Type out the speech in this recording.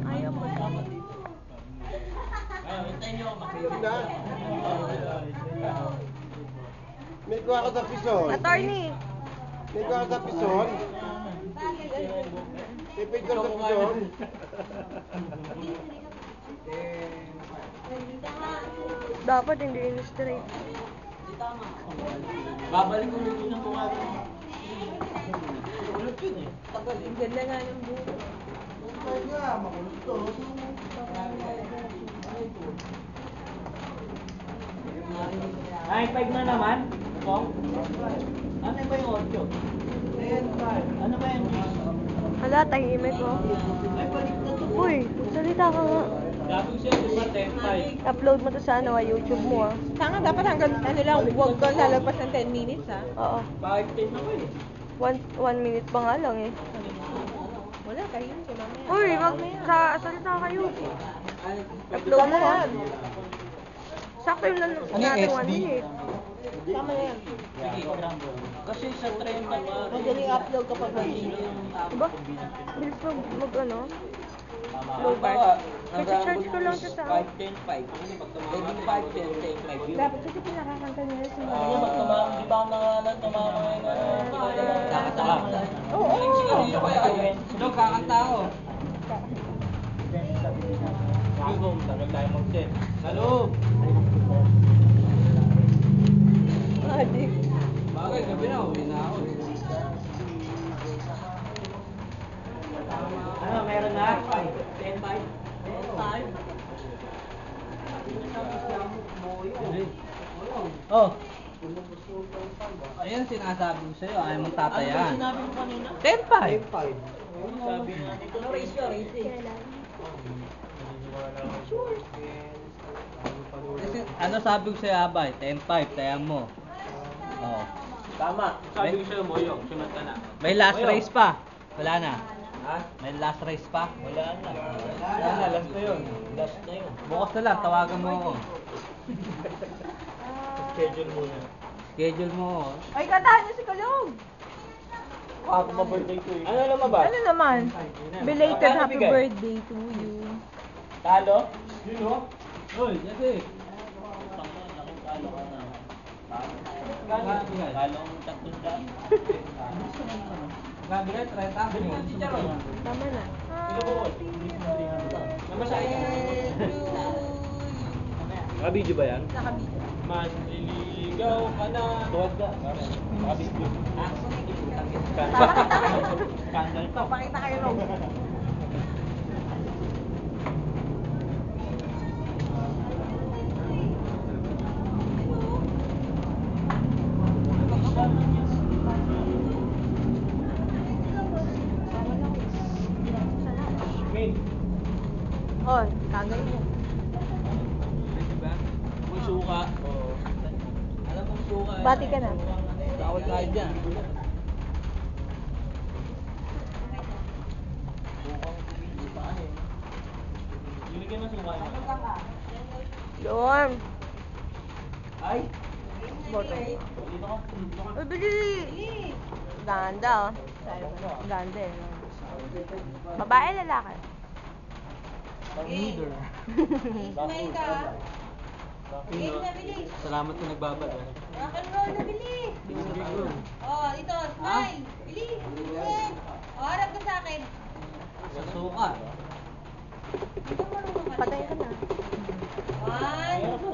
Ayaw mo. May kuha ka sa pison. Attorney. May kuha ka sa pison. Pipig ka sa pison. Dapat hindi in-straight. Babalik ko rin yung mukha ko. Ang ganda nga ng buho. Ay, 5 na naman. Pong. Ano ba yung 8? Ano ba yung 10? Hala, tahimik ko. Uy, salita ka nga. Gagawin siya, di ba? 10-5. Upload mo to sa YouTube mo ah. Saka dapat hanggang ano lang, huwag ka lalagpas ng 10 minutes ha. Oo. 5-10 ako eh. 1 minute pa nga lang eh. Wala, kayo yun, mamaya. Uy, salita kayo. Upload mo ah. Sakto yung natin 1 minute. Tama na yan. Sige. Kasi sa 30 pa. Madali upload kapag mag-video. Diba? Bilis mag ano? Low bar. Kasi-search ko lang siya sa... 5-10-5. Pwede 5-10-10-5 yun. Dapat kasi pinakakanta nila sa mga. Hindi ba tumama? Di ba ang nangalan tumama ngayon? Kakanta. Oo. Ito, kakanta ako. Gago, tagal tayo mag-set. Sa loob! Adik. Bagay, gabi na, uwi na ako. Ano, meron na? 10-5? 10-5? Oh. Ayan sinasabi ko sa'yo, ayaw mong tatayan. Ano sinabi mo kanina? 10-5. 10-5. Sabi niya. Ano race yun? Racing. Kasi, ano sabi ko sa'yo, Abay? 10-5, tayan mo. Oh. Tama. Sabi ko sa'yo, Moyong, sunod ka na. May last race pa. Wala na. Ha? May last race pa? Wala na. Wala na, last na yun. Last na yun. Bukas na lang, tawagan mo ako. Schedule muna. Schedule mo ako. Ay, kantahan niyo si Kalog. Ako ma-birthday ko eh. Ano naman ba? Ano naman? Belated happy birthday to you. Talo? Yun o? Uy, kasi. Talo ka na. Talo ang tatlong daan. Gagawin, 30. Tama na. Nakabidyo ba yan? Nakabidyo. Mas nililigaw ka na. Tuwad ka. Nakabidyo. Kandal to. Pakita kayo Log. Oh, kagay mo. Diba? Kung suka. Alam mong suka. Bati ka na. Tawad tayo dyan. Liligyan mo suka yun. Doon. Ay! Boto. Dito ka. Uy, bili! Ganda oh. Ganda eh. No? Babae, lalaki. Leader. Smile ka. Bilis na bilis. Salamat kung nagbabad. Rock and roll na bilis. Oh, ito, smile. Bilis. Oh, harap ka sa akin. Sa suka. Patay ka na. One.